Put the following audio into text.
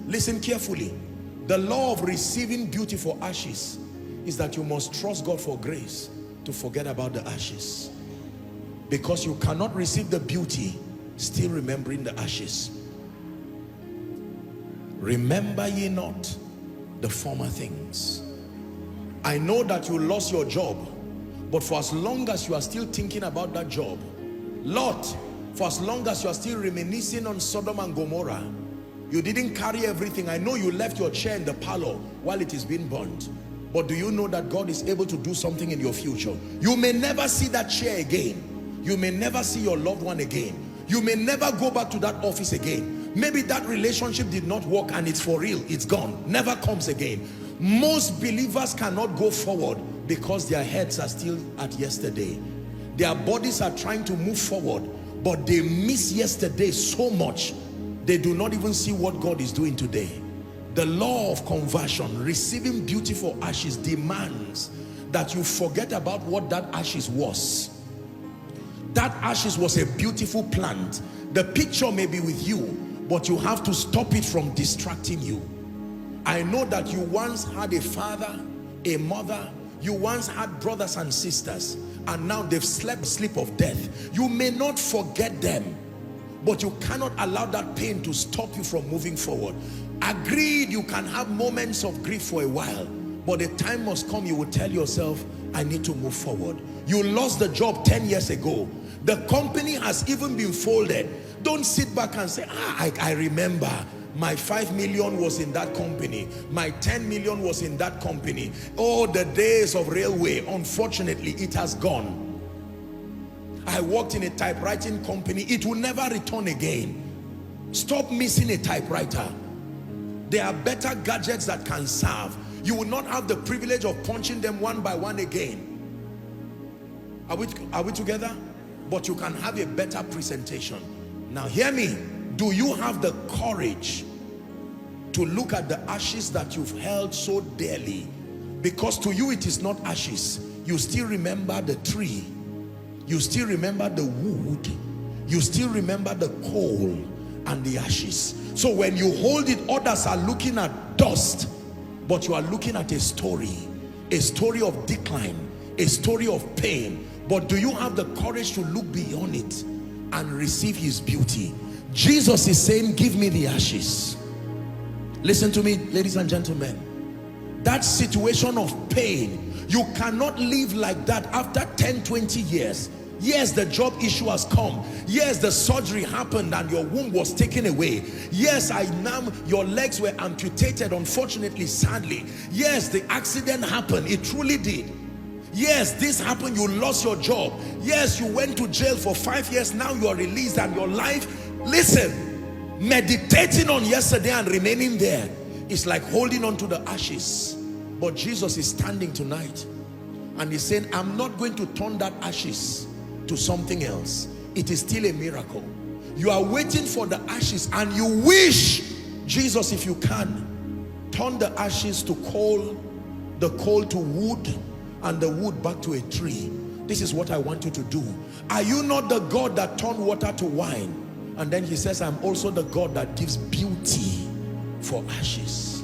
Listen carefully. The law of receiving beauty for ashes is that you must trust God for grace to forget about the ashes. Because you cannot receive the beauty still remembering the ashes. Remember ye not the former things. I know that you lost your job, but for as long as you are still thinking about that job, Lot, for as long as you are still reminiscing on Sodom and Gomorrah, you didn't carry everything. I know you left your chair in the parlor while it is being burnt, but do you know that God is able to do something in your future? You may never see that chair again. You may never see your loved one again. You may never go back to that office again. Maybe that relationship did not work and it's for real, it's gone, never comes again. Most believers cannot go forward because their heads are still at yesterday. Their bodies are trying to move forward, but they miss yesterday so much, they do not even see what God is doing today. The law of conversion, receiving beauty for ashes, demands that you forget about what that ashes was. That ashes was a beautiful plant. The picture may be with you, but you have to stop it from distracting you. I know that you once had a father, a mother, you once had brothers and sisters, and now they've slept sleep of death. You may not forget them, but you cannot allow that pain to stop you from moving forward. Agreed, you can have moments of grief for a while, but the time must come you will tell yourself, I need to move forward. You lost the job 10 years ago. The company has even been folded. Don't sit back and say, I remember my 5 million was in that company. My 10 million was in that company. Oh, the days of railway. Unfortunately, it has gone. I worked in a typewriting company. It will never return again. Stop missing a typewriter. There are better gadgets that can serve. You will not have the privilege of punching them one by one again. Are we together? But you can have a better presentation. Now hear me. Do you have the courage to look at the ashes that you've held so dearly? Because to you it is not ashes. You still remember the tree. You still remember the wood. You still remember the coal and the ashes. So when you hold it, others are looking at dust, but you are looking at a story of decline, a story of pain. But do you have the courage to look beyond it and receive his beauty? Jesus is saying, give me the ashes. Listen to me, ladies and gentlemen. That situation of pain, you cannot live like that after 10, 20 years. Yes, the job issue has come. Yes, the surgery happened and your womb was taken away. Yes, your legs were amputated, unfortunately, sadly. Yes, the accident happened. It truly did. Yes, this happened. You lost your job. Yes, you went to jail for 5 years. Now you are released and your life, listen, meditating on yesterday and remaining there is like holding on to the ashes. But Jesus is standing tonight and he's saying, I'm not going to turn that ashes to something else. It is still a miracle. You are waiting for the ashes and you wish, Jesus, if you can, turn the ashes to coal, the coal to wood, and the wood back to a tree. This is what I want you to do. Are you not the God that turned water to wine? And then he says, I'm also the God that gives beauty for ashes.